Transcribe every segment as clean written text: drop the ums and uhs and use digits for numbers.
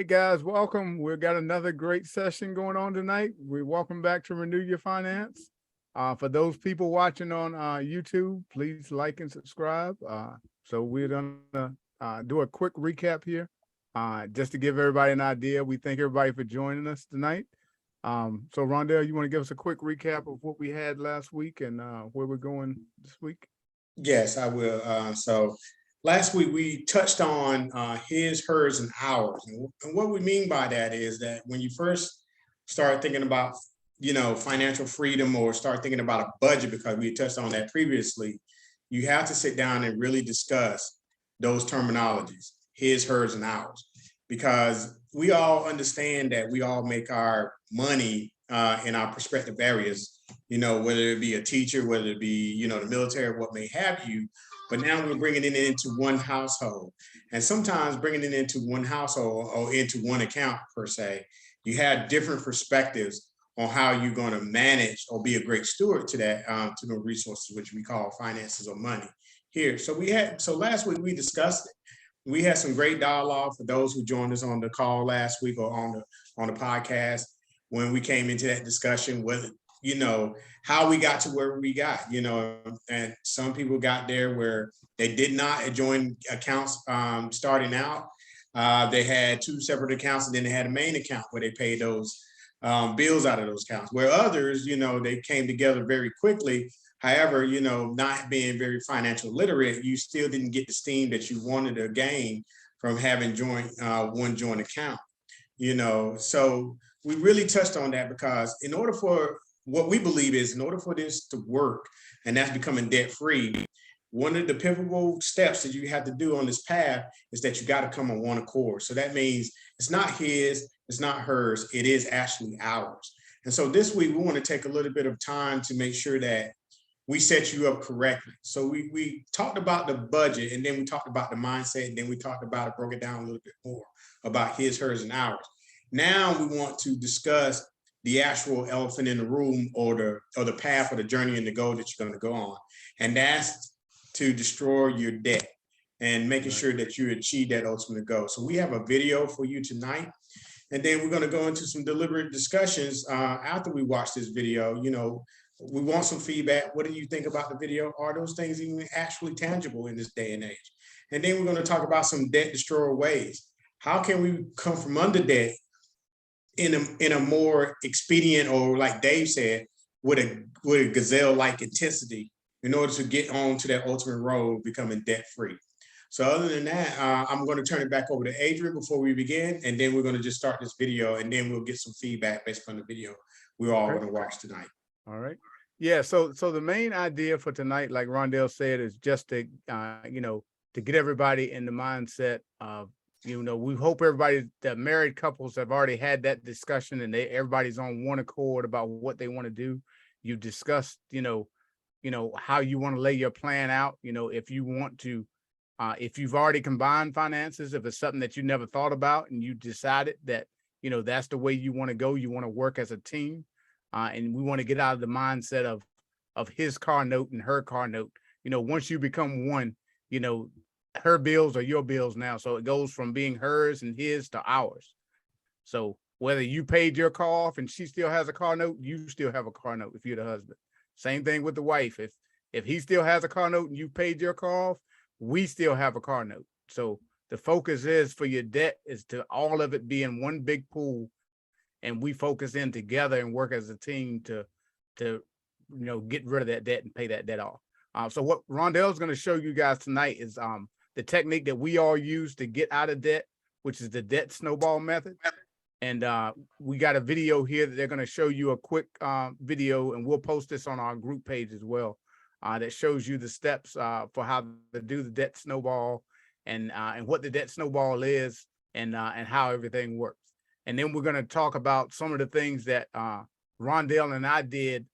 right, guys, welcome. We've got another great session going on tonight. We're welcome back to Renew Your Finance. For those people watching on YouTube, please like and subscribe. So we're gonna do a quick recap here, just to give everybody an idea. We thank everybody for joining us tonight. So Rondell, you want to give us a quick recap of what we had last week and where we're going this week? Yes, I will. So last week we touched on his, hers, and ours. And what we mean by that is that when you first start thinking about, financial freedom or start thinking about a budget, because we touched on that previously, you have to sit down and really discuss those terminologies, his, hers, and ours, because we all understand that we all make our money in our prospective areas, whether it be a teacher, whether it be, the military, what may have you. But now we're bringing it into one household. And sometimes bringing it into one household or into one account per se, you have different perspectives on how you're going to manage or be a great steward to that, to the resources, which we call finances or money here. So last week we discussed it. We had some great dialogue for those who joined us on the call last week or on the podcast when we came into that discussion with, how we got to where we got, and some people got there where they did not join accounts starting out. They had two separate accounts, and then they had a main account where they paid those bills out of those accounts, where others, they came together very quickly. However, not being very financial literate, you still didn't get the steam that you wanted to gain from having one joint account, So we really touched on that because in order for what we believe is in order for this to work, and that's becoming debt free, one of the pivotal steps that you have to do on this path is that you got to come on one accord. So that means it's not his, it's not hers, it is actually ours. And so this week, we want to take a little bit of time to make sure that we set you up correctly. So we talked about the budget, and then we talked about the mindset, and then we talked about it, broke it down a little bit more about his, hers, and ours. Now we want to discuss the actual elephant in the room, or the path or the journey and the goal that you're going to go on. And that's to destroy your debt and making sure that you achieve that ultimate goal. So we have a video for you tonight. And then we're going to go into some deliberate discussions after we watch this video. We want some feedback. What do you think about the video? Are those things even actually tangible in this day and age? And then we're going to talk about some debt destroyer ways. How can we come from under debt in a more expedient, or like Dave said, with a gazelle-like intensity in order to get on to that ultimate road, becoming debt-free. So other than that, I'm going to turn it back over to Adrian before we begin, and then we're going to just start this video, and then we'll get some feedback based on the video we're all going to watch tonight. All right. Yeah. So the main idea for tonight, like Rondell said, is just to, to get everybody in the mindset of, we hope everybody, the married couples, have already had that discussion, and everybody's on one accord about what they want to do. You discussed, how you want to lay your plan out. If you want to, if you've already combined finances, if it's something that you never thought about and you decided that, that's the way you want to go, you want to work as a team. And we want to get out of the mindset of his car note and her car note. Once you become one, her bills are your bills now. So it goes from being hers and his to ours. So whether you paid your car off and she still has a car note, you still have a car note if you're the husband. Same thing with the wife. If he still has a car note and you paid your car off, we still have a car note. So the focus is for your debt is to all of it be in one big pool, and we focus in together and work as a team to get rid of that debt and pay that debt off. So what Rondell is going to show you guys tonight is the technique that we all use to get out of debt, which is the debt snowball method. And we got a video here that they're going to show you, a quick video, and we'll post this on our group page as well, that shows you the steps for how to do the debt snowball and what the debt snowball is and how everything works. And then we're going to talk about some of the things that Rondell and I did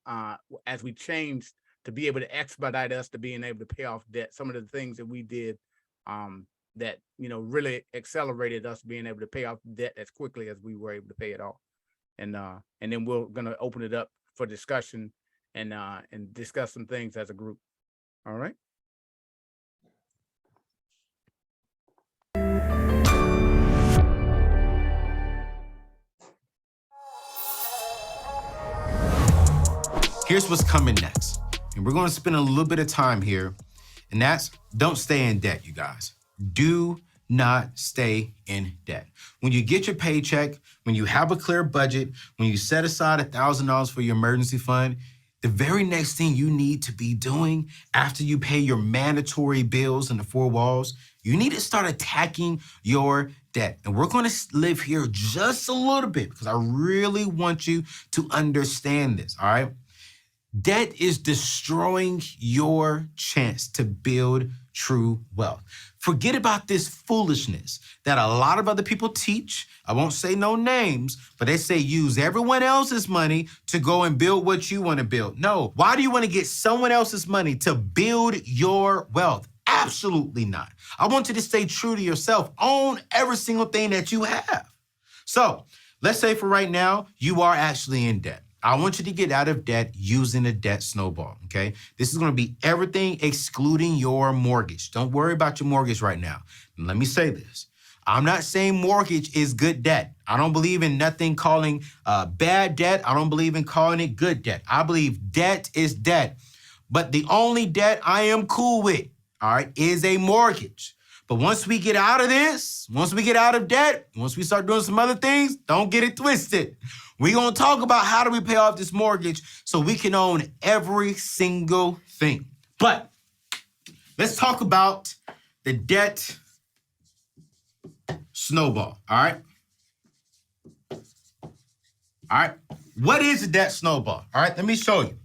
as we changed to be able to expedite us to being able to pay off debt. Some of the things that we did that really accelerated us being able to pay off debt as quickly as we were able to pay it off. And then we're going to open it up for discussion and discuss some things as a group. All right. here's what's coming next. And we're going to spend a little bit of time here, and that's don't stay in debt, you guys. Do not stay in debt. When you get your paycheck, when you have a clear budget, when you set aside $1,000 for your emergency fund, the very next thing you need to be doing after you pay your mandatory bills in the four walls, you need to start attacking your debt. And we're going to live here just a little bit because I really want you to understand this, all right? Debt is destroying your chance to build true wealth. Forget about this foolishness that a lot of other people teach. I won't say no names, but they say use everyone else's money to go and build what you want to build. No. Why do you want to get someone else's money to build your wealth? Absolutely not. I want you to stay true to yourself. Own every single thing that you have. So let's say for right now, you are actually in debt. I want you to get out of debt using a debt snowball, okay? This is going to be everything excluding your mortgage. Don't worry about your mortgage right now. And let me say this. I'm not saying mortgage is good debt. I don't believe in nothing calling bad debt. I don't believe in calling it good debt. I believe debt is debt. But the only debt I am cool with, all right, is a mortgage. But once we get out of this, once we get out of debt, once we start doing some other things, don't get it twisted. We're going to talk about how do we pay off this mortgage so we can own every single thing. But let's talk about the debt snowball, all right? All right, what is a debt snowball? All right, let me show you.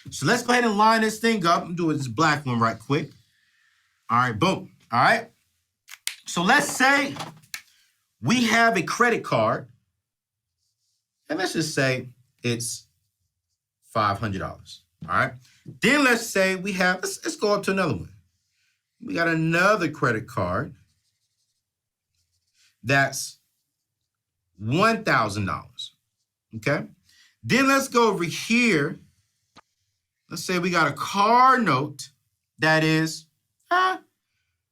So let's go ahead and line this thing up. I'm doing this black one right quick. All right, boom, all right? So let's say we have a credit card, and let's just say it's $500, all right? Then let's say we have, let's go up to another one. We got another credit card that's $1,000, okay? Then let's go over here. Let's say we got a car note that is,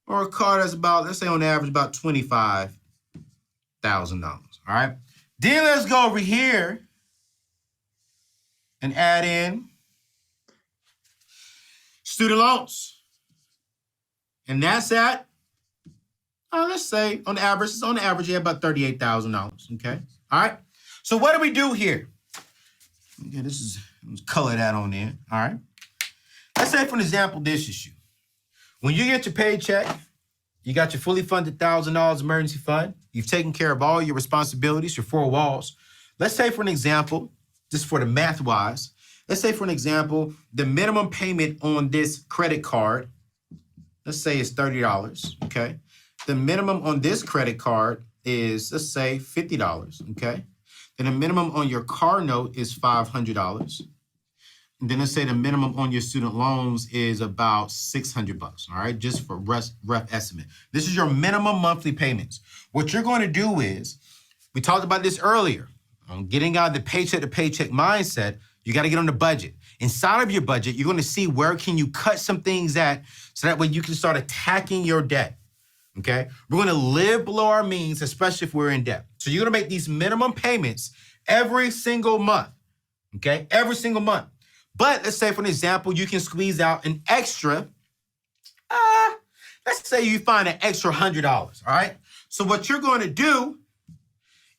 or a car that's about, let's say on average, about $25,000, all right? Then let's go over here and add in student loans. And that's at, let's say on average, yeah, about $38,000, okay? All right? So what do we do here? Okay, let's color that on in, all right? Let's say, for example, this is you. When you get your paycheck, you got your fully funded $1,000 emergency fund. You've taken care of all your responsibilities, your four walls. Let's say, for an example, just for the math wise, let's say, for an example, the minimum payment on this credit card, let's say is $30, okay? The minimum on this credit card is, let's say, $50, okay? Then the minimum on your car note is $500. And then let's say the minimum on your student loans is about $600, all right? Just for rough estimate. This is your minimum monthly payments. What you're going to do is, we talked about this earlier, on getting out of the paycheck to paycheck mindset, you got to get on the budget. Inside of your budget, you're going to see where can you cut some things at so that way you can start attacking your debt, okay? We're going to live below our means, especially if we're in debt. So you're going to make these minimum payments every single month, okay? Every single month. But let's say, for an example, you can squeeze out an extra, let's say you find an extra $100, all right? So what you're going to do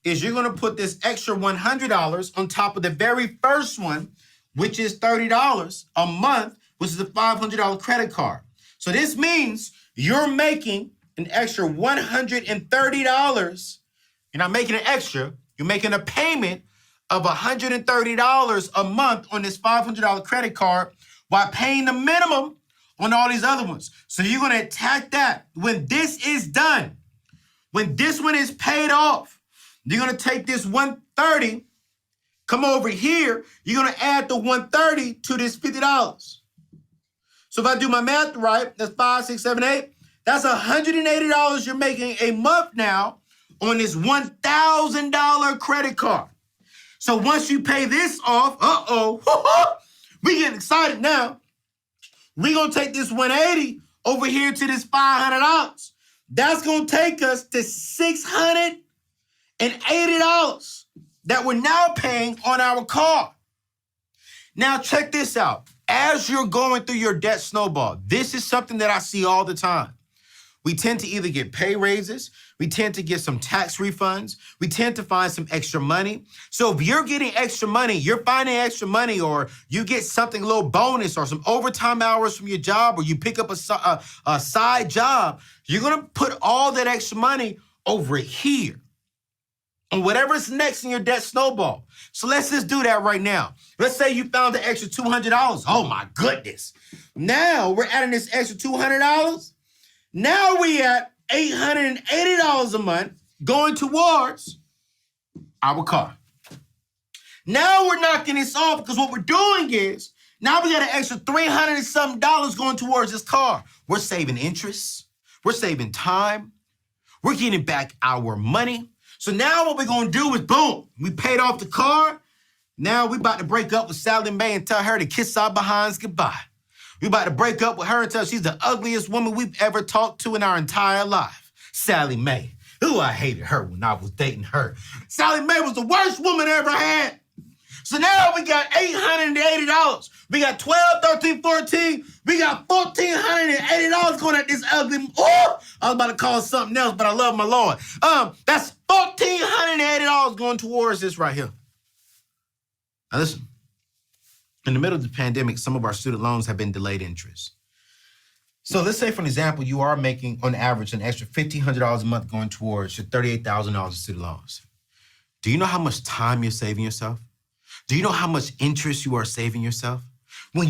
is you're going to put this extra $100 on top of the very first one, which is $30 a month, which is a $500 credit card. So this means you're making an extra $130. You're not making an extra, you're making a payment of $130 a month on this $500 credit card while paying the minimum on all these other ones. So you're going to attack that. When this is done, when this one is paid off, you're going to take this $130, come over here, you're going to add the $130 to this $50. So if I do my math right, that's 5, 6, 7, 8. That's $180 you're making a month now on this $1,000 credit card. So once you pay this off, we getting excited now. We're going to take this $180 over here to this $500. That's going to take us to $680 that we're now paying on our car. Now check this out. As you're going through your debt snowball, this is something that I see all the time. We tend to either get pay raises, we tend to get some tax refunds, we tend to find some extra money. So if you're getting extra money, you're finding extra money, or you get something, a little bonus or some overtime hours from your job, or you pick up a side job, you're gonna put all that extra money over here on whatever's next in your debt snowball. So let's just do that right now. Let's say you found the extra $200. Oh my goodness. Now we're adding this extra $200. Now we at $880 a month going towards our car. Now we're knocking this off because what we're doing is now we got an extra $300 and something going towards this car. We're saving interest. We're saving time. We're getting back our money. So now what we're going to do is, boom, we paid off the car. Now we about to break up with Sally Mae and tell her to kiss our behinds goodbye. We about to break up with her and tell her she's the ugliest woman we've ever talked to in our entire life. Sally Mae. Ooh, I hated her when I was dating her. Sally Mae was the worst woman I ever had. So now we got $880. We got 12, 13, 14. We got $1,480 going at this ugly. Oh, I was about to call it something else, but I love my Lord. That's $1,480 going towards this right here. Now listen. In the middle of the pandemic, some of our student loans have been delayed interest. So let's say, for an example, you are making, on average, an extra $1,500 a month going towards your $38,000 in student loans. Do you know how much time you're saving yourself? Do you know how much interest you are saving yourself?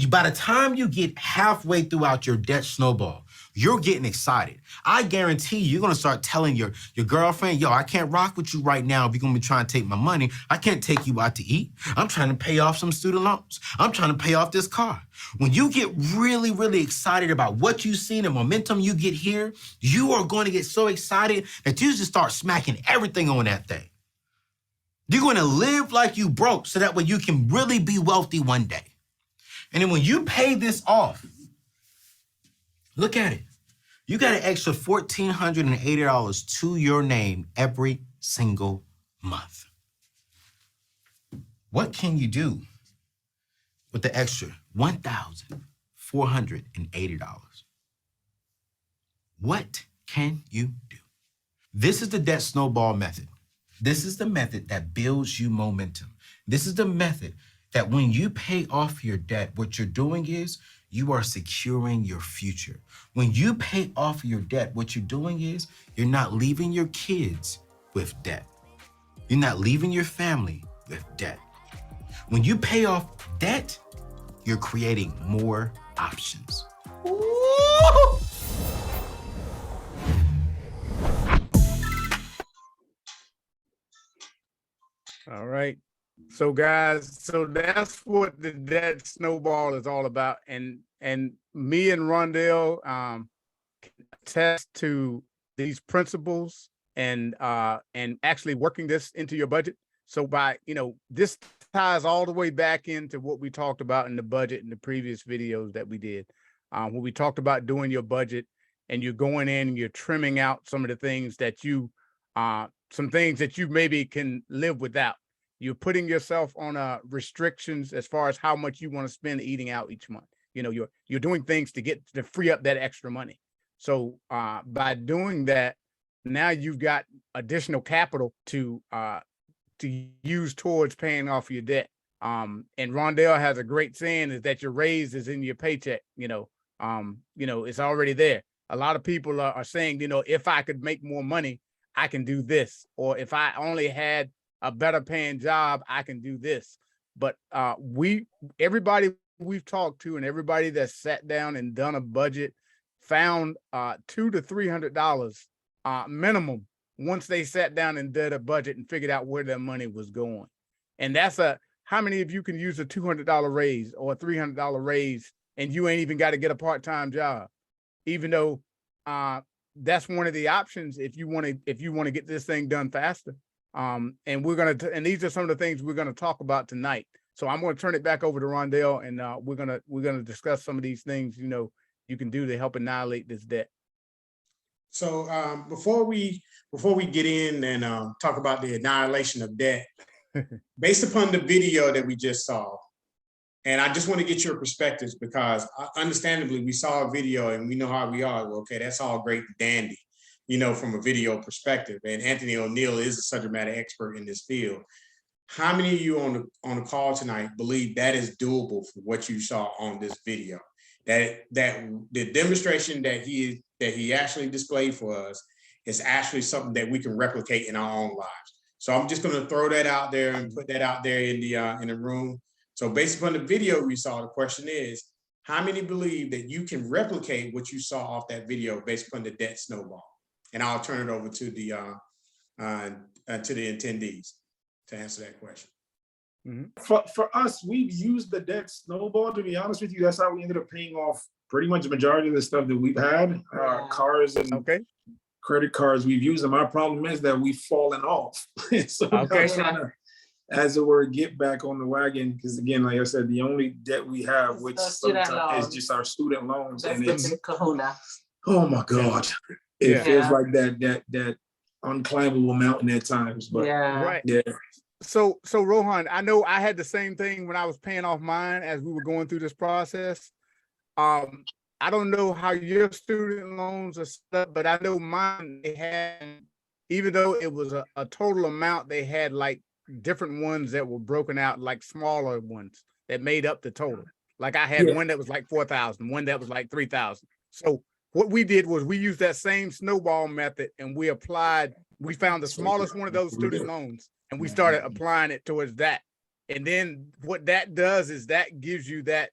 By the time you get halfway throughout your debt snowball, you're getting excited. I guarantee you're gonna start telling your girlfriend, yo, I can't rock with you right now if you're gonna be trying to take my money. I can't take you out to eat. I'm trying to pay off some student loans. I'm trying to pay off this car. When you get really, really excited about what you see, the momentum you get here, you are going to get so excited that you just start smacking everything on that thing. You're gonna live like you broke so that way you can really be wealthy one day. And then when you pay this off, look at it. You got an extra $1,480 to your name every single month. What can you do with the extra $1,480? What can you do? This is the debt snowball method. This is the method that builds you momentum. This is the method that when you pay off your debt, what you're doing is you are securing your future. When you pay off your debt, what you're doing is you're not leaving your kids with debt. You're not leaving your family with debt. When you pay off debt, you're creating more options. Ooh! All right. So guys, so that's what the debt snowball is all about. And me and Rondell can attest to these principles and actually working this into your budget. So by, this ties all the way back into what we talked about in the budget in the previous videos that we did. When we talked about doing your budget and you're going in and you're trimming out some of the things that you maybe can live without. You're putting yourself on restrictions as far as how much you want to spend eating out each month. You're doing things to free up that extra money. So by doing that, now you've got additional capital to use towards paying off your debt. And Rondell has a great saying is that your raise is in your paycheck. It's already there. A lot of people are saying, if I could make more money, I can do this. Or if I only had a better paying job, I can do this. But everybody we've talked to and everybody that sat down and done a budget found $200 to $300 minimum once they sat down and did a budget and figured out where their money was going. And that's how many of you can use a $200 raise or a $300 raise and you ain't even got to get a part-time job, even though that's one of the options if you want to get this thing done faster. And these are some of the things we're gonna talk about tonight. So I'm gonna turn it back over to Rondell, and we're gonna discuss some of these things you can do to help annihilate this debt. So before we get in and talk about the annihilation of debt, based upon the video that we just saw, And I just want to get your perspectives because understandably, we saw a video and we know how we are. Well, okay, that's all great and dandy, from a video perspective. And Anthony O'Neill is a subject matter expert in this field. How many of you on the call tonight believe that is doable for what you saw on this video? That the demonstration that he actually displayed for us is actually something that we can replicate in our own lives. So I'm just going to throw that out there and put that out there in the room. So based upon the video we saw, the question is, how many believe that you can replicate what you saw off that video based upon the debt snowball? And I'll turn it over to the attendees to answer that question. For us, we've used the debt snowball. To be honest with you, that's how we ended up paying off pretty much the majority of the stuff that we've had, cars and credit cards. We've used them. Our problem is that we've fallen off. So I'm trying to, as it were, get back on the wagon. Because again, like I said, the only debt we have, which sometimes is just our student loans, and it's oh my God, it feels like that unclimbable mountain at times. But So Rohan, I know I had the same thing when I was paying off mine as we were going through this process. I don't know how your student loans are set up, but I know mine, they had, even though it was a total amount, they had like different ones that were broken out, like smaller ones that made up the total. Like I had one that was like 4,000, one that was like 3,000. So what we did was we used that same snowball method and we found the smallest one of those student loans and we started applying it towards that. And then what that does is that gives you that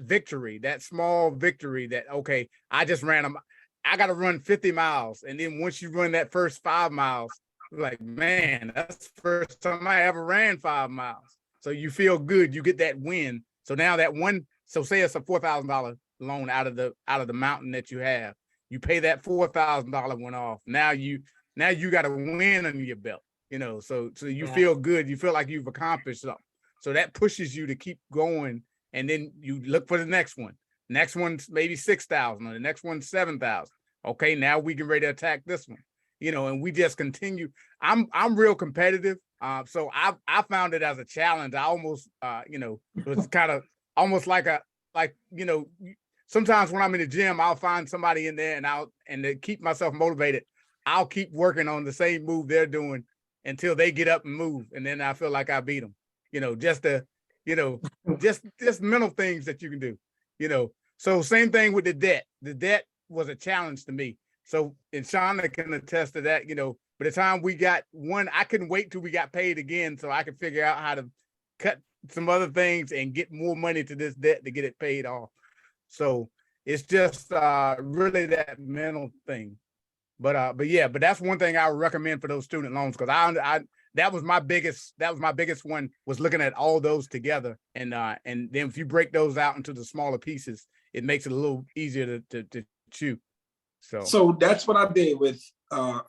victory, that small victory that, okay, I just ran them. I got to run 50 miles. And then once you run that first 5 miles, like, man, that's the first time I ever ran 5 miles. So you feel good, you get that win. So now that one, so say it's a $4,000 loan out of the mountain that you have, you pay that $4,000 one off. Now you got a win under your belt, so you feel good. You feel like you've accomplished something. So that pushes you to keep going. And then you look for the next one. Next one's maybe 6,000, or the next one's 7,000. Okay, now we can ready to attack this one. And we just continue. I'm real competitive. So I found it as a challenge. I almost, it was kind of almost like sometimes when I'm in the gym, I'll find somebody in there and to keep myself motivated, I'll keep working on the same move they're doing until they get up and move. And then I feel like I beat them, just mental things that you can do, So same thing with the debt. The debt was a challenge to me. So, and Shauna can attest to that, by the time we got one, I couldn't wait till we got paid again so I could figure out how to cut some other things and get more money to this debt to get it paid off. So it's just really that mental thing. But that's one thing I would recommend for those student loans, because that was my biggest one, was looking at all those together. And then if you break those out into the smaller pieces, it makes it a little easier to chew. So that's what I did with,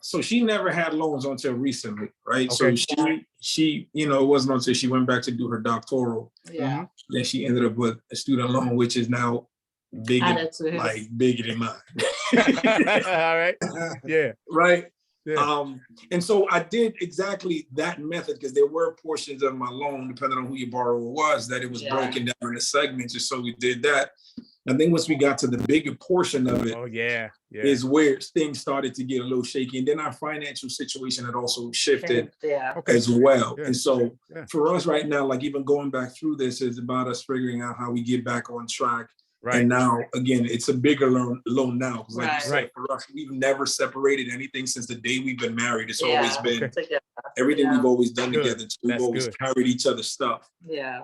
so she never had loans until recently, right? Okay. So she, it wasn't until she went back to do her doctoral that she ended up with a student loan, which is now bigger than mine. All right. Yeah. Right. Yeah. And so I did exactly that method, because there were portions of my loan, depending on who your borrower was, that it was broken down into segments. And so we did that. And then once we got to the bigger portion of it, is where things started to get a little shaky. And then our financial situation had also shifted as well. Yeah. And so for us right now, like even going back through this is about us figuring out how we get back on track. Right. And now, again, it's a bigger loan now. Because like you said, for us, we've never separated anything since the day we've been married. It's always been everything we've always done together. So we've always carried each other's stuff. Yeah.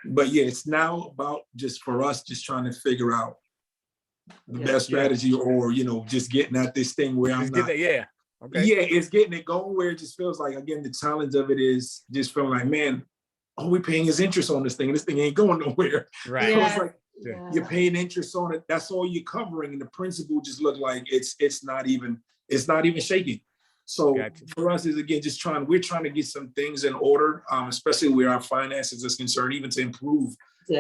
But it's now about just for us, just trying to figure out the best strategy, or, just getting at this thing where I'm not. It's getting it going where it just feels like, again, the challenge of it is just feeling like, man, all we're paying is interest on this thing, and this thing ain't going nowhere. Right. So it's like, you're paying interest on it. That's all you're covering. And the principal just look like it's not even shaking. So for us is, again, we're trying to get some things in order, especially where our finances is concerned, even to improve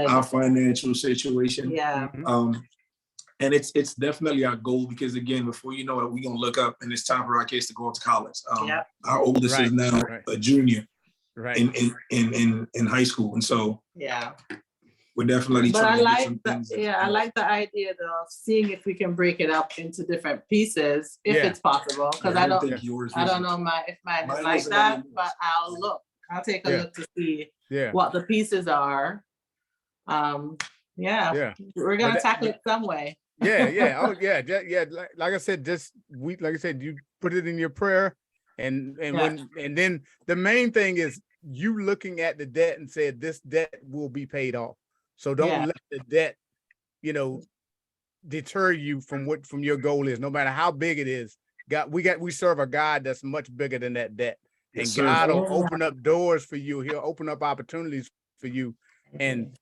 our financial situation. Yeah. And it's definitely our goal, because again, before you know it, we're going to look up and it's time for our kids to go to college. Our oldest is now a junior. Right. in high school. And so Yeah. we're definitely But I trying to get like some the, things. I like the idea of seeing if we can break it up into different pieces, if Yeah. it's possible. Because Yeah, I don't think yours I was- don't know if mine Mine is like wasn't that, any but I'll look. I'll take a Yeah. look to see Yeah. what the pieces are. Yeah. We're But gonna that- tackle it some way. Yeah. Yeah. Oh, yeah. Yeah. Like I said, like I said, you put it in your prayer, and then the main thing is you looking at the debt and said this debt will be paid off. So don't let the debt, deter you from your goal is, no matter how big it is. We serve a God that's much bigger than that debt. And Yes, sir. God will open up doors for you. He'll open up opportunities for you. And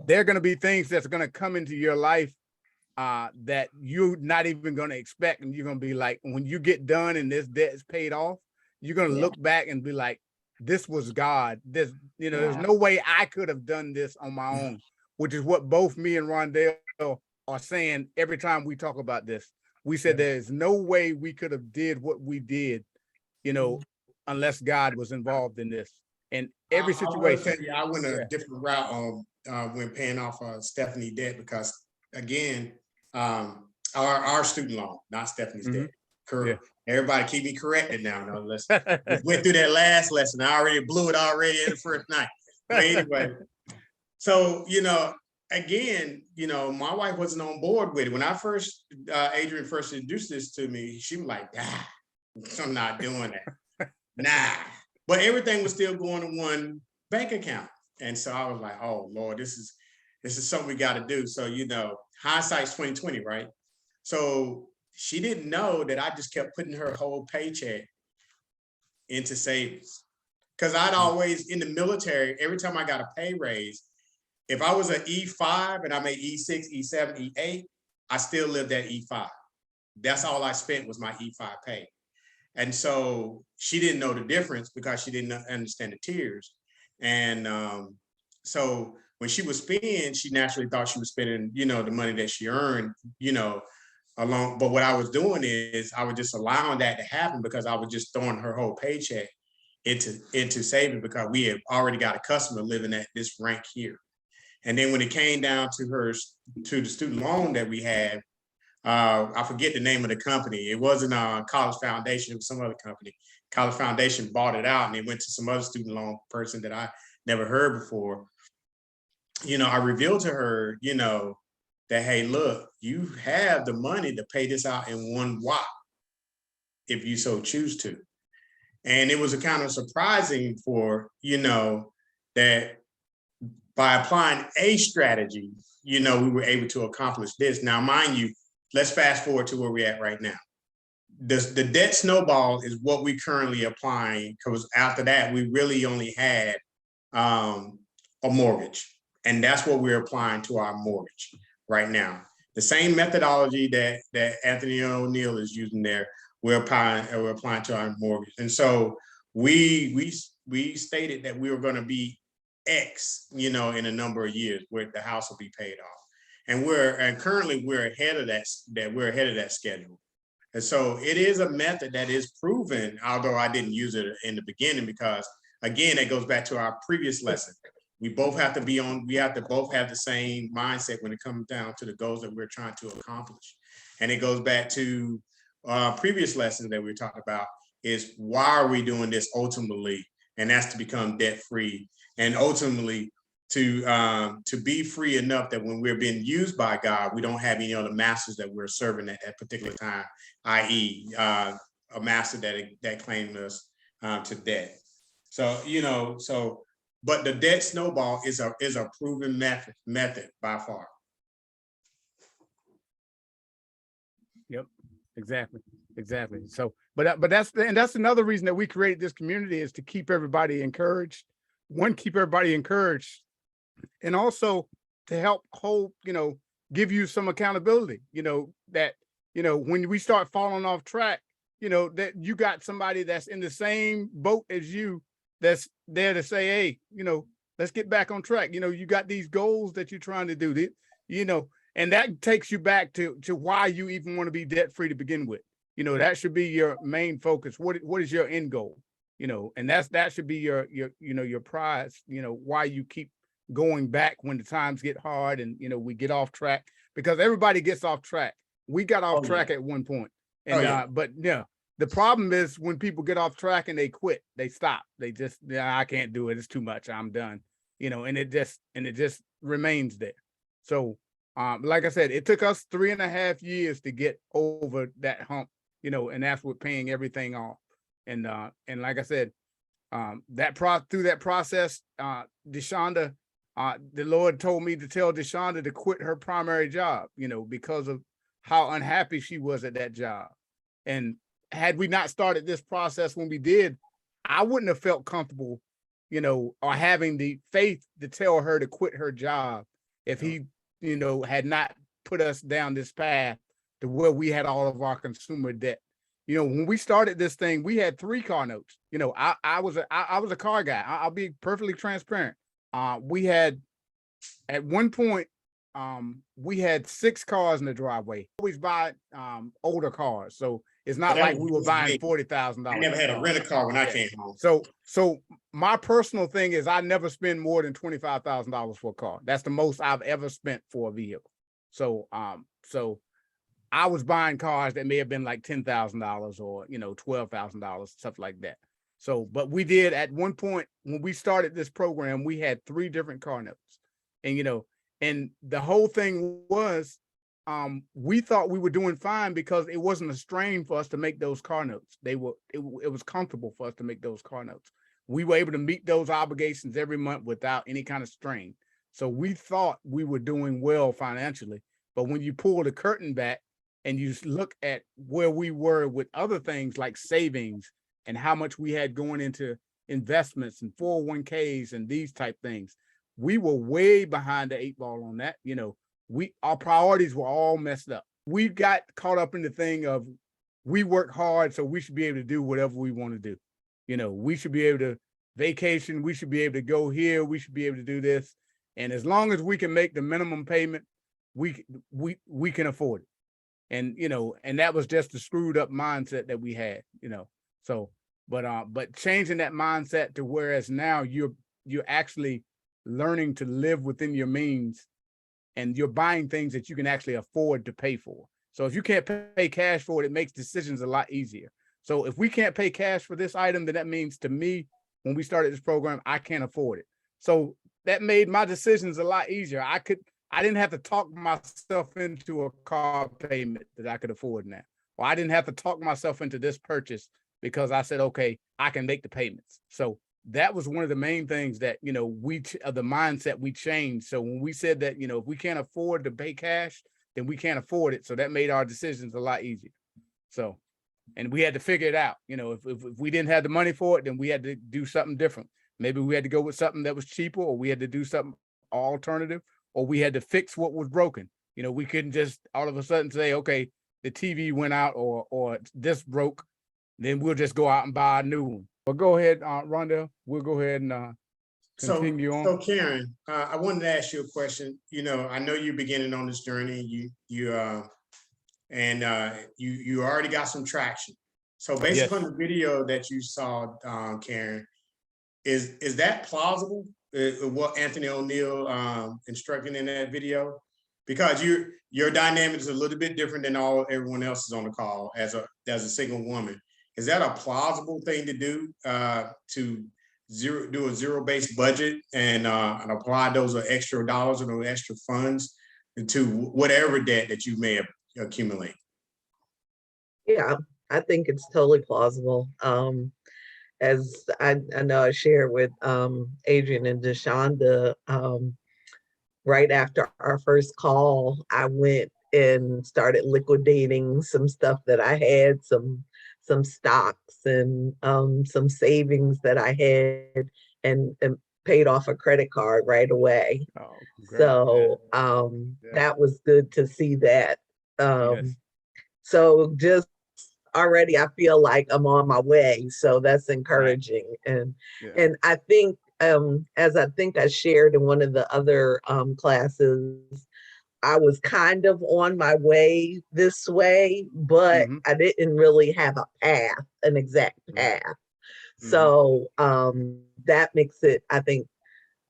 there are going to be things that's going to come into your life that you're not even going to expect. And you're going to be like, when you get done and this debt is paid off, you're going to look back and be like, this was God. There's no way I could have done this on my own, which is what both me and Rondell are saying every time we talk about this. We said there's no way we could have did what we did, unless God was involved in this. And every situation. I went a different route when paying off Stephanie's debt, because again, our student loan, not Stephanie's debt. Correct. Yeah. Everybody keep me corrected now. No, let's went through that last lesson. I already blew it already in the first night. But anyway, so again, my wife wasn't on board with it. When I Adrian first introduced this to me, she was like, I'm not doing that. Nah. But everything was still going to one bank account. And so I was like, oh Lord, this is something we got to do. So, hindsight's 2020, right? So she didn't know that I just kept putting her whole paycheck into savings. Because I'd always, in the military, every time I got a pay raise, if I was an E5 and I made E6, E7, E8, I still lived at E5. That's all I spent was my E5 pay. And so she didn't know the difference because she didn't understand the tiers. And so when she was spending, she naturally thought she was spending, the money that she earned, along. But what I was doing is I was just allowing that to happen because I was just throwing her whole paycheck into saving, because we had already got a customer living at this rank here. And then when it came down to the student loan that we had, I forget the name of the company. It wasn't College Foundation, it was some other company. College Foundation bought it out and it went to some other student loan person that I never heard before. I revealed to her, that, hey, look, you have the money to pay this out in one whop if you so choose to. And it was a kind of surprising for, that by applying a strategy, we were able to accomplish this. Now, mind you, let's fast forward to where we're at right now. The debt snowball is what we currently applying, because after that, we really only had a mortgage. And that's what we're applying to our mortgage right now. The same methodology that Anthony O'Neill is using there, we're applying to our mortgage. And so we stated that we were going to be X, in a number of years where the house will be paid off. And currently we're ahead of that schedule. And so it is a method that is proven, although I didn't use it in the beginning, because again, it goes back to our previous lesson. We both have to both have the same mindset when it comes down to the goals that we're trying to accomplish. And it goes back to previous lessons that we talked about, is why are we doing this ultimately? And that's to become debt free, and ultimately to be free enough that when we're being used by God, we don't have any other masters that we're serving at that particular time, i.e. A master that claimed us to debt. So, but the debt snowball is a proven method by far. Yep, exactly. So, but that's another reason that we created this community, is to keep everybody encouraged. One, keep everybody encouraged, and also to help hold, give you some accountability. That when we start falling off track, that you got somebody that's in the same boat as you, that's there to say, hey, let's get back on track. You got these goals that you're trying to do, and that takes you back to why you even want to be debt free to begin with. That should be your main focus. What is your end goal? and that should be your prize, why you keep going back when the times get hard and, we get off track, because everybody gets off track. We got off track at one point. And, but yeah, the problem is when people get off track and they quit, they stop, they just, I can't do it. It's too much. I'm done, and it just remains there. So, like I said, it took us 3.5 years to get over that hump, and that's with paying everything off. And like I said, through that process, DeShonda, the Lord told me to tell DeShonda to quit her primary job, because of how unhappy she was at that job. And had we not started this process when we did, I wouldn't have felt comfortable, or having the faith to tell her to quit her job if he, had not put us down this path to where we had all of our consumer debt. When we started this thing, we had 3 car notes. I was a car guy. I'll be perfectly transparent. We had, at one point, we had 6 cars in the driveway. Always buy older cars, so it's not like we were buying $40,000. I never had a rent a car when I came home. So my personal thing is I never spend more than $25,000 for a car. That's the most I've ever spent for a vehicle. So I was buying cars that may have been like $10,000 or $12,000, stuff like that. So, but we did at one point when we started this program, we had 3 different car notes, and and the whole thing was, we thought we were doing fine because it wasn't a strain for us to make those car notes. It was comfortable for us to make those car notes. We were able to meet those obligations every month without any kind of strain. So we thought we were doing well financially, but when you pull the curtain back and you look at where we were with other things like savings and how much we had going into investments and 401ks and these type things, we were way behind the 8 ball on that. Our priorities were all messed up. We got caught up in the thing of we work hard, so we should be able to do whatever we want to do. We should be able to vacation. We should be able to go here. We should be able to do this. And as long as we can make the minimum payment, we can afford it. And, and that was just the screwed up mindset that we had, so, but changing that mindset to whereas now you're actually learning to live within your means, and you're buying things that you can actually afford to pay for. So if you can't pay cash for it, it makes decisions a lot easier. So if we can't pay cash for this item, then that means to me, when we started this program, I can't afford it. So that made my decisions a lot easier. I didn't have to talk myself into a car payment that I could afford now. Or I didn't have to talk myself into this purchase because I said, okay, I can make the payments. So that was one of the main things that, the mindset we changed. So when we said that, if we can't afford to pay cash, then we can't afford it. So that made our decisions a lot easier. So, and we had to figure it out. If we didn't have the money for it, then we had to do something different. Maybe we had to go with something that was cheaper, or we had to do something alternative, or we had to fix what was broken. We couldn't just all of a sudden say, okay, the TV went out or this broke, then we'll just go out and buy a new one. But go ahead, Rondell, we'll go ahead and continue on. So Karen, I wanted to ask you a question. I know you're beginning on this journey. You already got some traction. So based upon the video that you saw, Karen, is that plausible? What Anthony O'Neill instructing in that video? Because your dynamic is a little bit different than everyone else is on the call as a single woman. Is that a plausible thing to do, to do a zero-based budget and apply those extra dollars or those extra funds to whatever debt that you may have accumulated? Yeah, I think it's totally plausible. As I know I shared with Adrian and DeShonda, right after our first call, I went and started liquidating some stuff that I had, some stocks and some savings that I had, and paid off a credit card right away. Oh, so that was good to see that. So just already I feel like I'm on my way. So that's encouraging. Right. And I think, as I think I shared in one of the other classes, I was kind of on my way this way, but I didn't really have a path, an exact path. So that makes it, I think,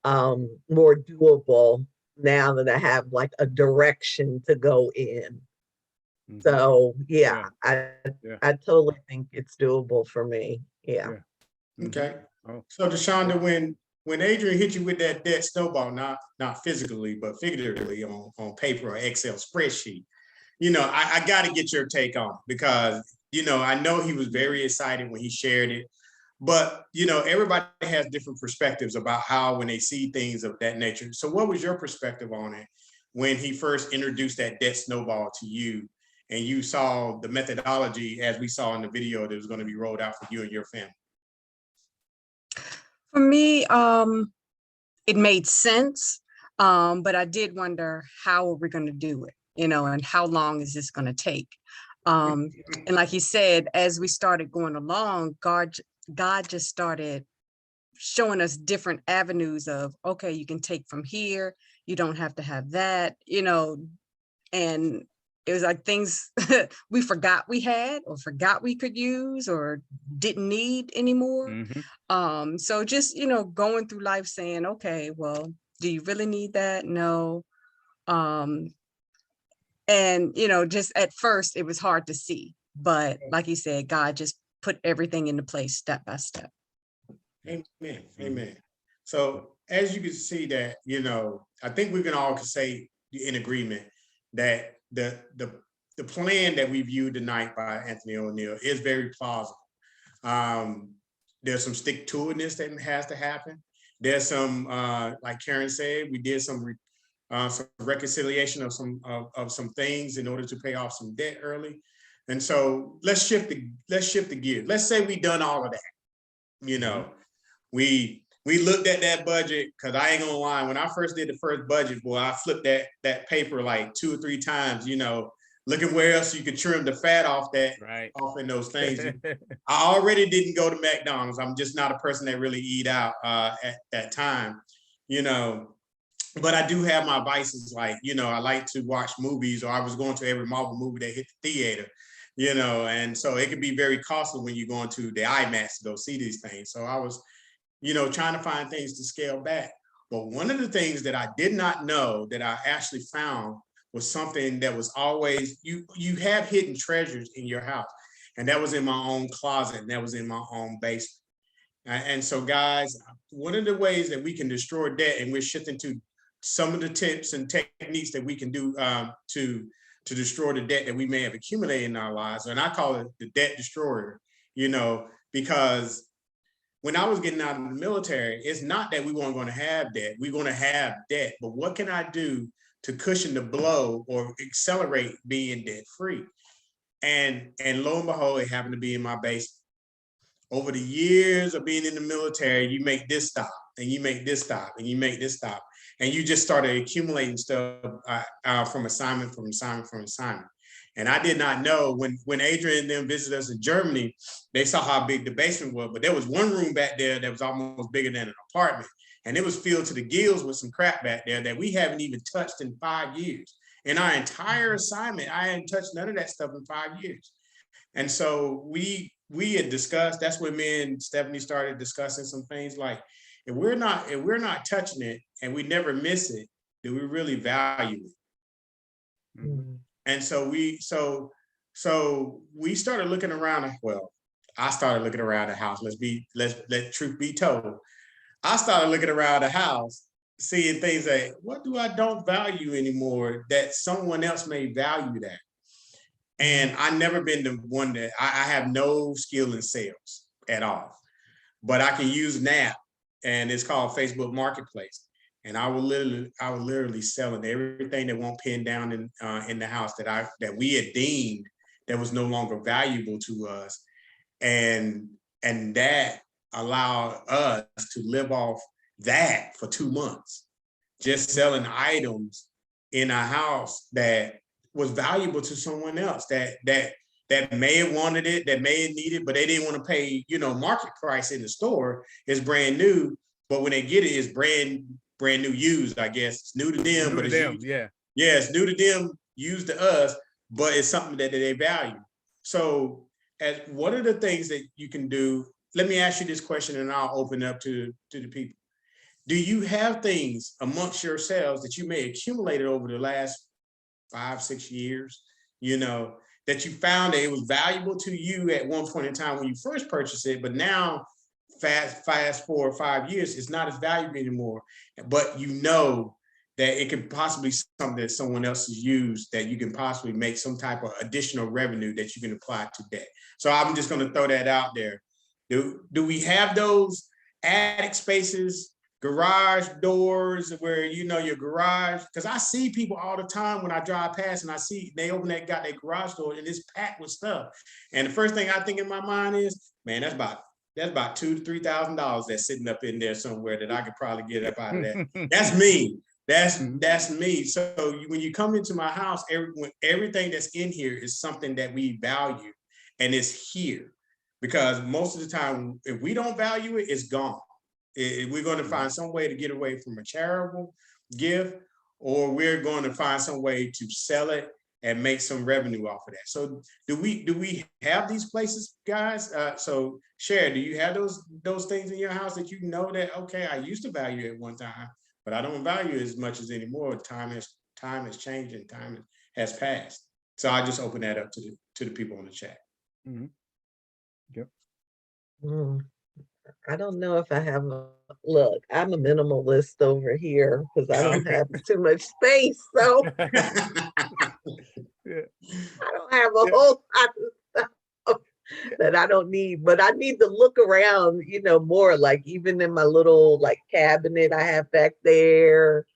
more doable now that I have like a direction to go in. So yeah, I totally think it's doable for me. Yeah. Okay. Oh. So Deshonda, when Adrian hit you with that debt snowball, not physically, but figuratively on paper or Excel spreadsheet, I got to get your take on it because, I know he was very excited when he shared it, but, everybody has different perspectives about how when they see things of that nature. So what was your perspective on it when he first introduced that debt snowball to you and you saw the methodology as we saw in the video that was going to be rolled out for you and your family? For me, it made sense, but I did wonder how are we going to do it, and how long is this going to take? And like he said, as we started going along, God just started showing us different avenues of, okay, you can take from here, you don't have to have that, and it was like things we forgot we had or forgot we could use or didn't need anymore. So just, going through life saying, okay, well, do you really need that? No. And, just at first it was hard to see, but like you said, God just put everything into place step by step. Amen. Amen. So as you can see that, I think we can all say in agreement that the plan that we viewed tonight by Anthony O'Neill is very plausible. There's some stick-to-itness that has to happen. There's some, like Karen said, we did some reconciliation of some things in order to pay off some debt early. And so let's shift the gear. Let's say we done all of that. We looked at that budget, because I ain't gonna lie, when I first did the first budget, boy, I flipped that paper like 2 or 3 times, looking where else you could trim the fat off off in those things. I already didn't go to McDonald's. I'm just not a person that really eat out at that time, but I do have my vices, like, I like to watch movies, or I was going to every Marvel movie that hit the theater, and so it could be very costly when you're going to the IMAX to go see these things. So I was, trying to find things to scale back. But one of the things that I did not know that I actually found was something that was always, you have hidden treasures in your house. And that was in my own closet, and that was in my own basement. And so guys, one of the ways that we can destroy debt, and we're shifting to some of the tips and techniques that we can do to destroy the debt that we may have accumulated in our lives. And I call it the debt destroyer, because when I was getting out of the military, it's not that we weren't going to have debt. We're going to have debt, but what can I do to cushion the blow or accelerate being debt free? And lo and behold, it happened to be in my basement. Over the years of being in the military, you make this stop, and you make this stop, and you make this stop, and you just started accumulating stuff from assignment. And I did not know when Adrian and them visited us in Germany, they saw how big the basement was, but there was one room back there that was almost bigger than an apartment. And it was filled to the gills with some crap back there that we haven't even touched in 5 years. In our entire assignment, I hadn't touched none of that stuff in 5 years. And so we had discussed, that's when me and Stephanie started discussing some things like, if we're not touching it and we never miss it, do we really value it? And so we started looking around. Well, I started looking around the house. Let truth be told. I started looking around the house, seeing things like, what do I don't value anymore that someone else may value that? And I've never been the one that I have no skill in sales at all, but I can use an app, and it's called Facebook Marketplace. And I will literally selling everything that won't pin down in the house that we had deemed that was no longer valuable to us, and that allowed us to live off that for 2 months, just selling items in a house that was valuable to someone else that may have wanted it, that may have needed, but they didn't want to pay, market price in the store. It's brand new, but when they get it, it's brand new used, I guess. It's new to them, but it's used. Yeah, it's new to them, used to us, but it's something that they value. So what are the things that you can do let me ask you this question, and I'll open up to the people. Do you have things amongst yourselves that you may accumulated over the last 5-6 years, you know, that you found that it was valuable to you at one point in time when you first purchased it, but now fast forward 5 years, it's not as valuable anymore, but you know that it could possibly be something that someone else has used that you can possibly make some type of additional revenue that you can apply to that. So I'm just going to throw that out there. Do we have those attic spaces, garage doors where, you know, your garage, because I see people all the time when I drive past and I see they got their garage door and it's packed with stuff. And the first thing I think in my mind is, man, that's about $2,000 to $3,000 that's sitting up in there somewhere that I could probably get up out of that. That's me. That's me. So when you come into my house, everything that's in here is something that we value and it's here. Because most of the time, if we don't value it, it's gone. We're going to find some way to get away from a charitable gift, or we're going to find some way to sell it and make some revenue off of that. So do we have these places, guys? So Cher, do you have those things in your house that you know that, okay, I used to value it at one time, but I don't value it as much as anymore. Time has changed and time has passed. So I just open that up to the people in the chat. Mm-hmm. Yep. I don't know if I have look, I'm a minimalist over here because I don't have too much space. So Yeah. I don't have a whole lot of stuff that I don't need, but I need to look around, you know, more, like even in my little like cabinet I have back there.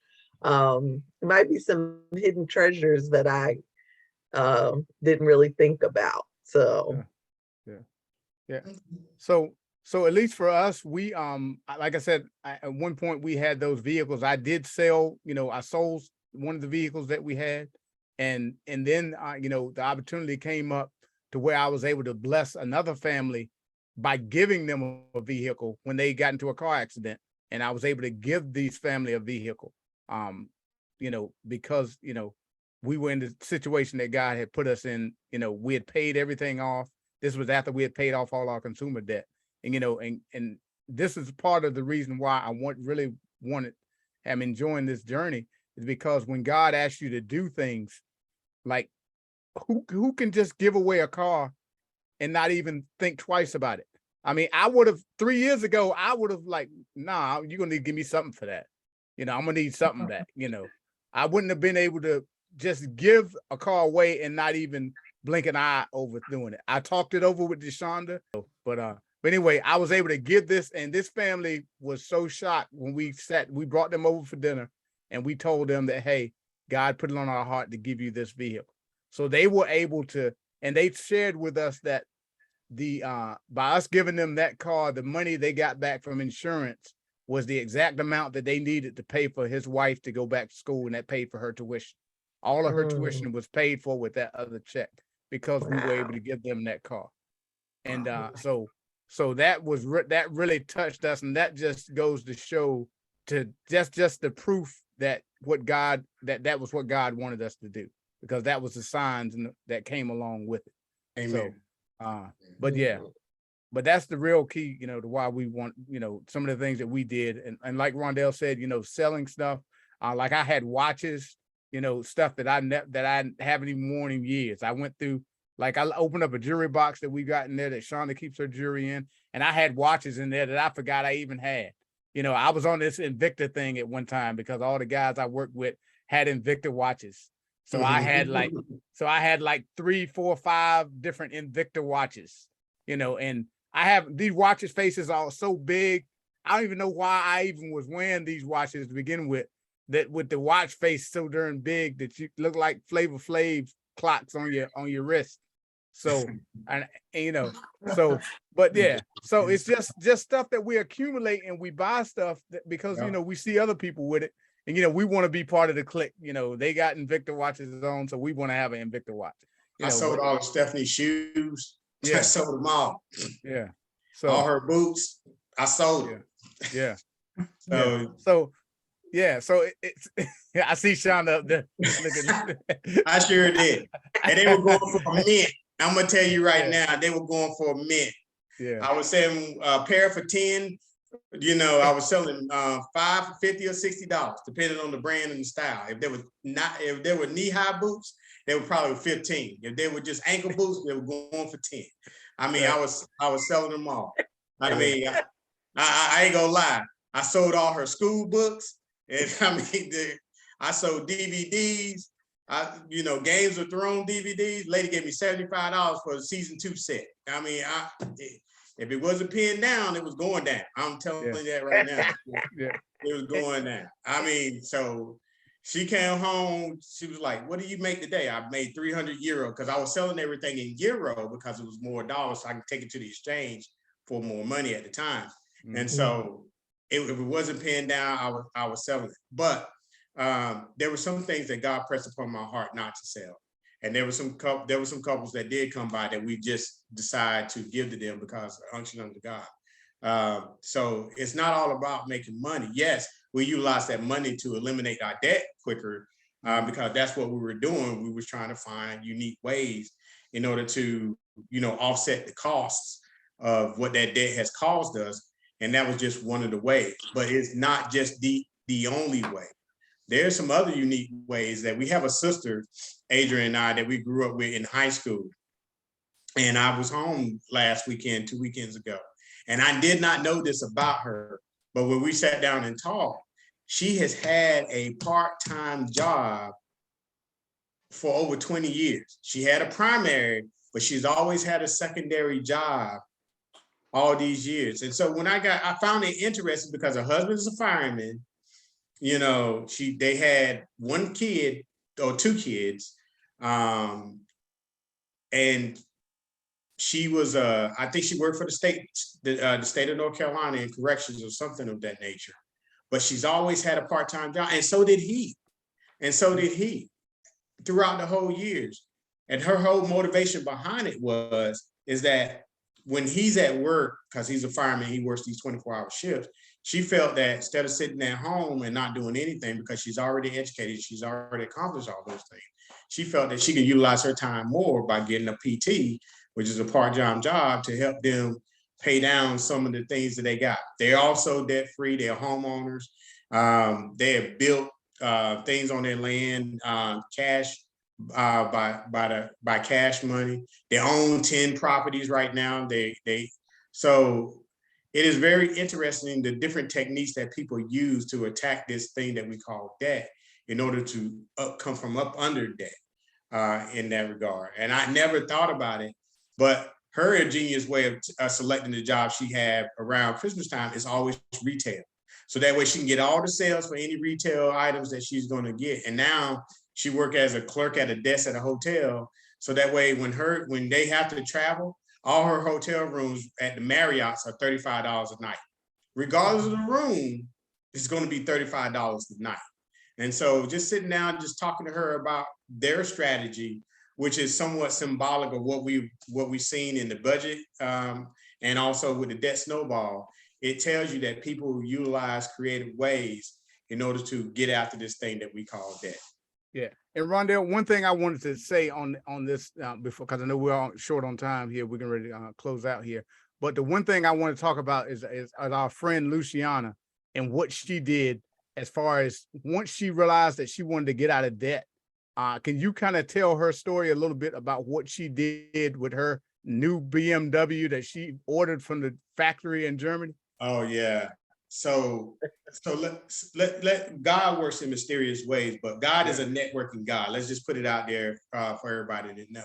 There might be some hidden treasures that I didn't really think about. So yeah. So at least for us, we like I said, at one point we had those vehicles. I did sell, you know, I sold one of the vehicles that we had, and then you know, the opportunity came up to where I was able to bless another family by giving them a vehicle when they got into a car accident, and I was able to give these family a vehicle, you know, because, you know, we were in the situation that God had put us in. You know, we had paid everything off. This was after we had paid off all our consumer debt. And, you know, and this is part of the reason why I am enjoying this journey, is because when God asks you to do things, like who can just give away a car and not even think twice about it? I mean, I would have 3 years ago, I would have like, nah, you're gonna need to give me something for that. You know, I'm gonna need something back. You know, I wouldn't have been able to just give a car away and not even blink an eye over doing it. I talked it over with DeShonda, but anyway, I was able to give this, and this family was so shocked when we brought them over for dinner and we told them that, hey, God put it on our heart to give you this vehicle. So they were able to, and they shared with us that by us giving them that car, the money they got back from insurance was the exact amount that they needed to pay for his wife to go back to school, and that paid for her tuition. All of her tuition was paid for with that other check because we were able to give them that car. And so that really touched us, and that just goes to show to just the proof that that was what God wanted us to do, because that was the signs that came along with it. Amen. So, but that's the real key, you know, to why we want, you know, some of the things that we did, and like Rondell said, you know, selling stuff. Like I had watches, you know, stuff that I haven't even worn in years. I went through. Like I opened up a jewelry box that we got in there that Shonda keeps her jewelry in, and I had watches in there that I forgot I even had. You know, I was on this Invicta thing at one time because all the guys I worked with had Invicta watches. So I had like 3, 4, 5 different Invicta watches, you know, and I have these watches faces are so big. I don't even know why I even was wearing these watches to begin with, that with the watch face so darn big that you look like Flavor Flav clocks on your wrist. So, and you know, so, but yeah, so it's just stuff that we accumulate, and we buy stuff because, you know, we see other people with it, and, you know, we want to be part of the clique. You know, they got Invicta watches on, so we want to have an Invicta watch. I sold all of Stephanie's shoes. Yeah. I sold them all. Yeah. So all her boots, I sold them. Yeah. So it's I see Shonda up there. I sure did. And they were going for a mint. I'm gonna tell you right now, they were going for a mint. Yeah. I was selling a pair for 10. You know, I was selling 5 for $50 or $60, depending on the brand and the style. If there were knee-high boots, they were probably 15. If they were just ankle boots, they were going for 10. I mean, Yeah. I was selling them all. I mean, I ain't gonna lie. I sold all her school books, and I mean, I sold DVDs. You know, Games of Thrones DVDs. Lady gave me $75 for the season 2 set. I mean, if it wasn't pinned down, it was going down. I'm telling you that right now. Yeah. It was going down. I mean, so she came home. She was like, "What do you make today?" I made 300 euro because I was selling everything in euro because it was more dollars, so I could take it to the exchange for more money at the time. And so if it wasn't pinned down, I was selling it. But there were some things that God pressed upon my heart not to sell. And there were some couples that did come by that we just decided to give to them because of unction unto God. So it's not all about making money. Yes, we utilize that money to eliminate our debt quicker because that's what we were doing. We were trying to find unique ways in order to, you know, offset the costs of what that debt has caused us. And that was just one of the ways. But it's not just the only way. There's some other unique ways that we have a sister, Adrian and I, that we grew up with in high school. And I was home last weekend, 2 weekends ago. And I did not know this about her. But when we sat down and talked, she has had a part-time job for over 20 years. She had a primary, but she's always had a secondary job all these years. And so when I found it interesting because her husband is a fireman. You know, they had one kid or 2 kids. And she was, I think she worked for the state of North Carolina in corrections or something of that nature. But she's always had a part-time job, and so did he. And so did he throughout the whole years. And her whole motivation behind it is that when he's at work, because he's a fireman, he works these 24-hour shifts, she felt that instead of sitting at home and not doing anything because she's already educated, she's already accomplished all those things, she felt that she could utilize her time more by getting a PT, which is a part-time job, to help them pay down some of the things that they got. They're also debt-free, they're homeowners. They have built things on their land, cash, by cash money. They own 10 properties right now. So it is very interesting the different techniques that people use to attack this thing that we call debt in order to come from up under debt in that regard. And I never thought about it, but her ingenious way of selecting the job she had around Christmas time is always retail. So that way she can get all the sales for any retail items that she's going to get. And now she works as a clerk at a desk at a hotel. So that way when they have to travel, all her hotel rooms at the Marriott's are $35 a night. Regardless of the room, it's going to be $35 a night. And so just sitting down, just talking to her about their strategy, which is somewhat symbolic of what we've seen in the budget and also with the debt snowball, it tells you that people utilize creative ways in order to get after this thing that we call debt. Yeah. And Rondell, one thing I wanted to say on this before, because I know we're all short on time here, we're getting ready to close out here. But the one thing I want to talk about is our friend Luciana and what she did as far as once she realized that she wanted to get out of debt. Can you kind of tell her story a little bit about what she did with her new BMW that she ordered from the factory in Germany? Oh yeah. So let God works in mysterious ways, but God is a networking God. Let's just put it out there for everybody to know.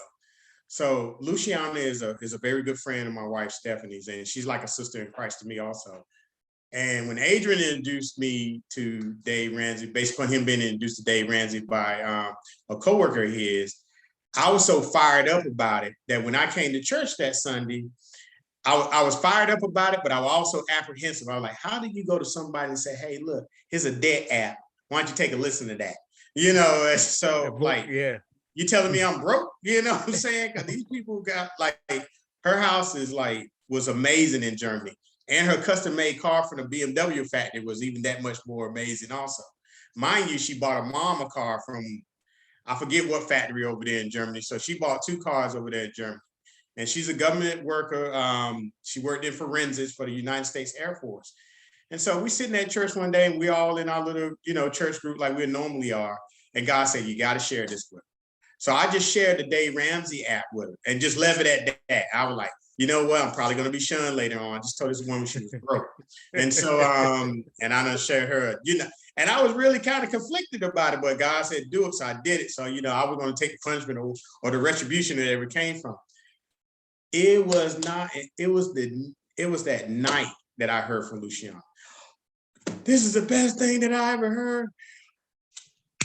So Luciana is a very good friend of my wife Stephanie's, and she's like a sister in Christ to me also. And when Adrian introduced me to Dave Ramsey, based on him being introduced to Dave Ramsey by a coworker of his, I was so fired up about it that when I came to church that Sunday, I was fired up about it, but I was also apprehensive. I was like, how do you go to somebody and say, hey, look, here's a debt app. Why don't you take a listen to that? You know, so like, yeah, you telling me I'm broke? You know what I'm saying? Because these people got like, her house was amazing in Germany. And her custom-made car from the BMW factory was even that much more amazing also. Mind you, she bought her mom a car from, I forget what factory over there in Germany. So she bought 2 cars over there in Germany. and she's a government worker. She worked in forensics for the United States Air Force. And so we sitting at church one day, and we all in our little, church group like we normally are. And God said, you got to share this with her. So I just shared the Dave Ramsey app with her and just left it at that. I was like, you know what? I'm probably going to be shunned later on. I just told this woman she was broke. And so, and I done shared her, and I was really kind of conflicted about it, but God said, do it. So I did it. So, I was going to take the punishment or the retribution that ever came from. It was that night that I heard from Luciana. This is the best thing that I ever heard.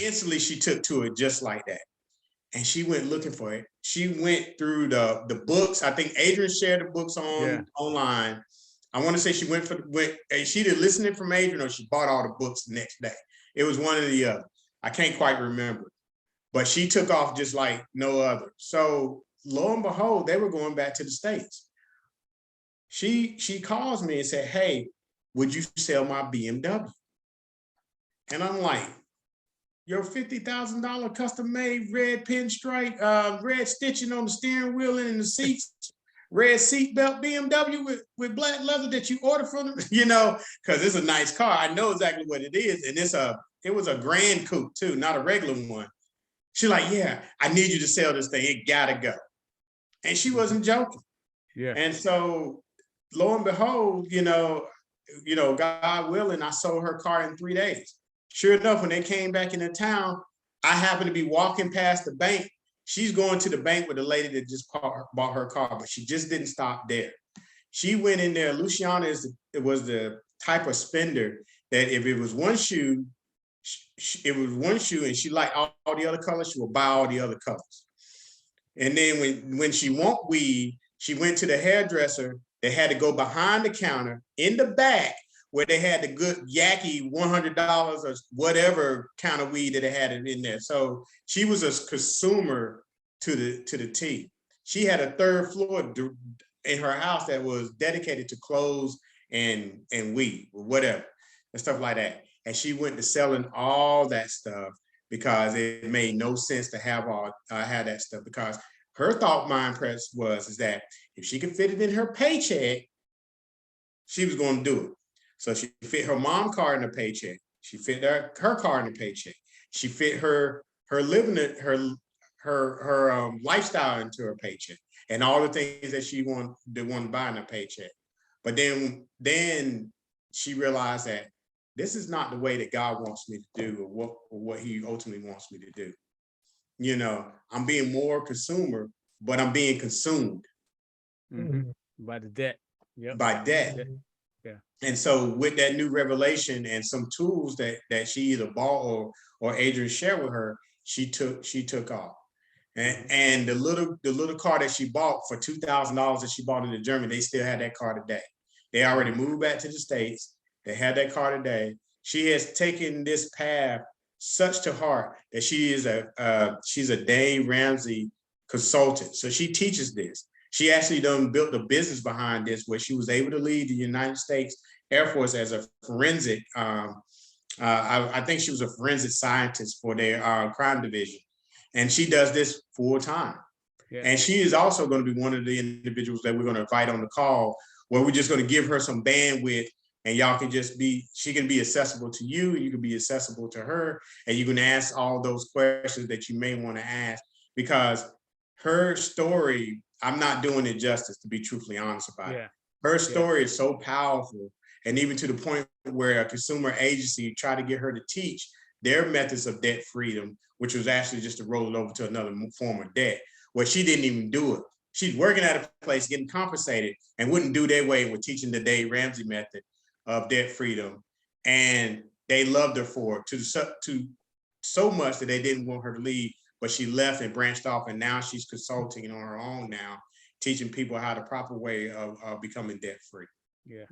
Instantly, she took to it just like that. And she went looking for it. She went through the books. I think Adrian shared the books online. I want to say she went she did listening from Adrian, or she bought all the books the next day. It was one or the other. I can't quite remember. But she took off just like no other. So lo and behold, they were going back to the States. She calls me and said, hey, would you sell my BMW? And I'm like, your $50,000 custom-made red pinstripe, red stitching on the steering wheel and in the seats, red seatbelt BMW with black leather that you ordered from them, because it's a nice car. I know exactly what it is. And it was a Grand Coupe too, not a regular one. She's like, yeah, I need you to sell this thing. It gotta go. And she wasn't joking. Yeah. And so lo and behold, God willing, I sold her car in 3 days. Sure enough, when they came back into town, I happened to be walking past the bank. She's going to the bank with the lady that just bought her car, but she just didn't stop there. She went in there. Luciana was the type of spender that if it was one shoe, it was one shoe, and she liked all the other colors, she would buy all the other colors. And then when she want weed, she went to the hairdresser. They had to go behind the counter in the back where they had the good Yaki $100 or whatever kind of weed that they had in there. So she was a consumer to the T. She had a third floor in her house that was dedicated to clothes and weed or whatever and stuff like that. And she went to selling all that stuff because it made no sense to have that stuff, because her thought mind press is that if she could fit it in her paycheck, she was going to do it. So she fit her mom car in her paycheck. She fit her car in the paycheck. She fit her living, her lifestyle into her paycheck, and all the things that she wanted to buy in her paycheck. But then she realized that this is not the way that God wants me to do, or what He ultimately wants me to do. I'm being more consumer, but I'm being consumed by the debt. Yep. By debt. Yeah. And so with that new revelation and some tools that she either bought or Adrian shared with her, she took off. And the little car that she bought for $2,000 that she bought in Germany, they still had that car today. They already moved back to the States. They had that car today. She has taken this path such to heart that she's a Dave Ramsey consultant. So she teaches this. She actually built a business behind this, where she was able to lead the United States Air Force as a forensic. I think she was a forensic scientist for their crime division, and she does this full time. Yeah. And she is also going to be one of the individuals that we're going to invite on the call, where we're just going to give her some bandwidth, and y'all can she can be accessible to you, and you can be accessible to her, and you can ask all those questions that you may want to ask, because her story, I'm not doing it justice, to be truthfully honest about it. Her story is so powerful, and even to the point where a consumer agency tried to get her to teach their methods of debt freedom, which was actually just to roll it over to another form of debt, where she didn't even do it. She's working at a place getting compensated and wouldn't do their way with teaching the Dave Ramsey method of debt freedom. And they loved her for it to so much that they didn't want her to leave, but she left and branched off, and now she's consulting on her own now, teaching people how the proper way of becoming debt free. Yeah.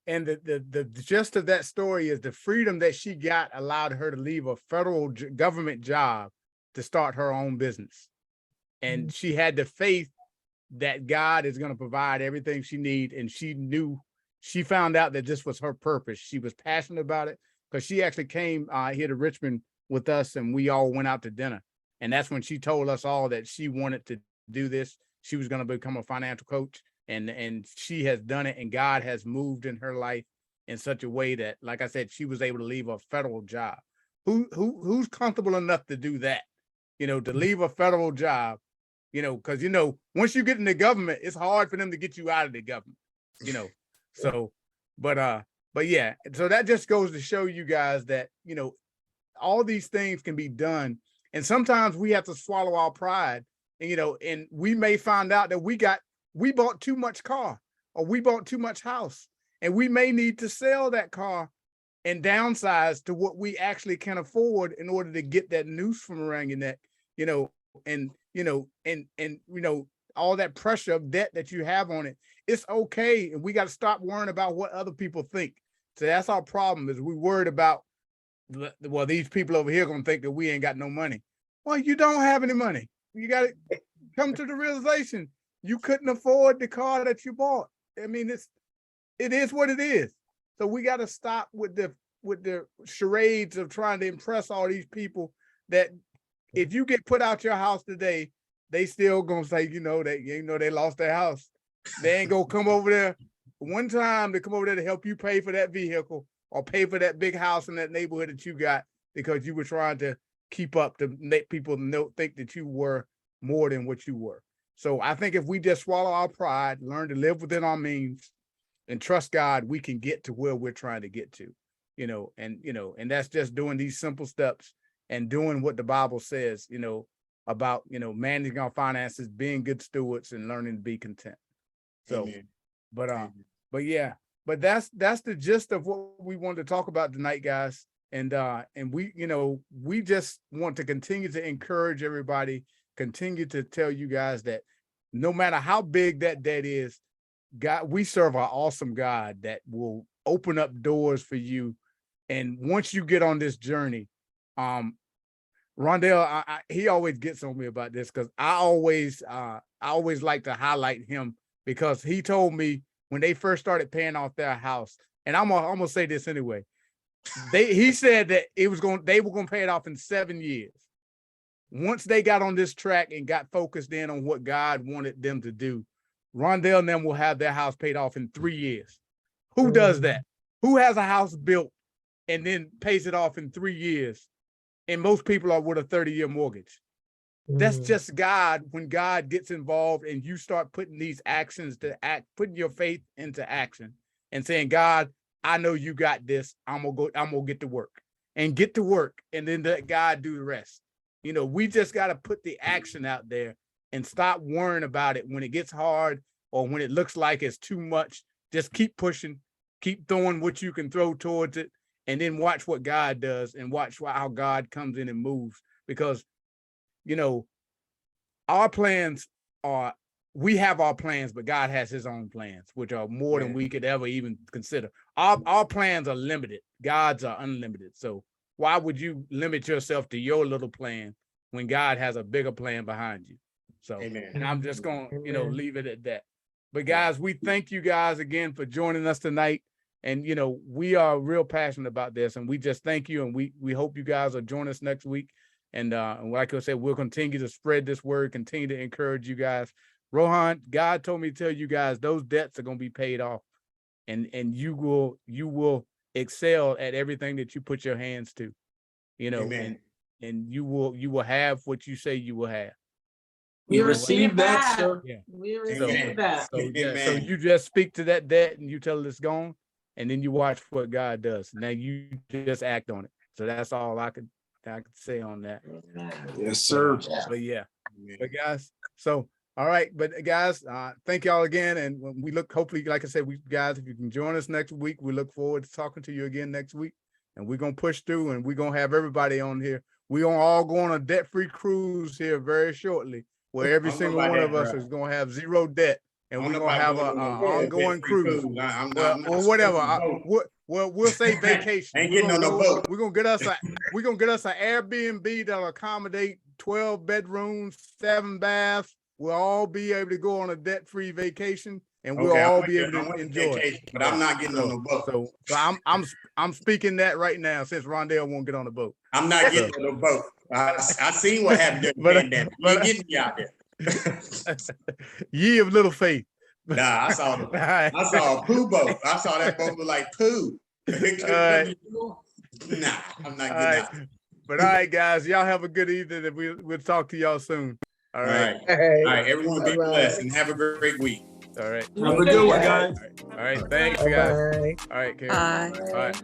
And the gist of that story is the freedom that she got allowed her to leave a federal government job to start her own business. And she had the faith that God is going to provide everything she needs. And she found out that this was her purpose. She was passionate about it, because she actually came here to Richmond with us, and we all went out to dinner. And that's when she told us all that she wanted to do this. she was going to become a financial coach, and she has done it, and God has moved in her life in such a way that, like I said, she was able to leave a federal job. Who's comfortable enough to do that? To leave a federal job, because once you get in the government, it's hard for them to get you out of the government. So, but yeah, so that just goes to show you guys that all these things can be done, and sometimes we have to swallow our pride, and we may find out that we bought too much car, or we bought too much house, and we may need to sell that car and downsize to what we actually can afford in order to get that noose from around your neck, and all that pressure of debt that you have on it. It's okay, and we got to stop worrying about what other people think. So that's our problem, is we worried about, well, these people over here gonna think that we ain't got no money. Well, you don't have any money. You got to come to the realization you couldn't afford the car that you bought. I mean, it is what it is. So we got to stop with the charades of trying to impress all these people that if you get put out your house today, they still gonna say, they lost their house. They ain't gonna come over there one time to come over there to help you pay for that vehicle or pay for that big house in that neighborhood that you got, because you were trying to keep up to make people think that you were more than what you were. So I think if we just swallow our pride, learn to live within our means, and trust God, we can get to where we're trying to get to, and that's just doing these simple steps and doing what the Bible says, about, managing our finances, being good stewards, and learning to be content. So, Amen. but yeah, but that's the gist of what we wanted to talk about tonight, guys. And we just want to continue to encourage everybody, continue to tell you guys that no matter how big that debt is, God, we serve an awesome God that will open up doors for you. And once you get on this journey, Rondell, he always gets on me about this, because I always like to highlight him, because he told me when they first started paying off their house, and I'm gonna say this anyway. He said that they were gonna pay it off in 7 years. Once they got on this track and got focused in on what God wanted them to do, Rondell and them will have their house paid off in 3 years. Who does that? Who has a house built and then pays it off in 3 years? And most people are with a 30-year mortgage. That's just God. When God gets involved and you start putting these actions putting your faith into action and saying, God, I know you got this. I'm gonna get to work, and then let God do the rest. We just got to put the action out there and stop worrying about it when it gets hard or when it looks like it's too much. Just keep pushing, keep throwing what you can throw towards it, and then watch what God does, and watch how God comes in and moves. Because our plans we have our plans, but God has his own plans, which are more than we could ever even consider. Our plans are limited. God's are unlimited. So why would you limit yourself to your little plan when God has a bigger plan behind you? So, Amen. and I'm just going to, leave it at that. But guys, we thank you guys again for joining us tonight. And, we are real passionate about this, and we just thank you. And we hope you guys will join us next week. And like I said, we'll continue to spread this word, continue to encourage you guys. Rohan, God told me to tell you guys those debts are going to be paid off, and you will excel at everything that you put your hands to, Amen. and you will have what you say you will have. We receive that, sir. Yeah. We receive that. So you just speak to that debt and you tell it it's gone, and then you watch what God does. Now you just act on it. So that's all I could say on that. Yes, sir. But yeah, but guys, so all right, but guys, thank y'all again, and when we look, hopefully, like I said, guys, if you can join us next week, we look forward to talking to you again next week, and we're gonna push through, and we're gonna have everybody on here. We're gonna all go on a debt-free cruise here very shortly, where every single one of us is gonna have zero debt, and we're gonna have an ongoing cruise, or whatever. We'll say vacation. Ain't getting on no boat. We're gonna get us an Airbnb that'll accommodate 12 bedrooms, 7 baths. We'll all be able to go on a debt-free vacation, and we'll all be able to enjoy it. But I'm not getting on the boat. So I'm speaking that right now, since Rondell won't get on the boat. I'm not getting on the boat. I seen what happened during the pandemic. You getting me out there. Ye of little faith. Nah, I saw All right. a poo boat. I saw that boat look like poo. right. Nah, I'm not All getting right. out. But all right, guys, y'all have a good evening, and we'll talk to y'all soon. All All right. right. All All right. Everyone be Bye-bye. blessed and have a great week. All right. Have a good one, Okay. guys. All right. Thanks, guys. Bye-bye. All right, Karen. Bye. All right.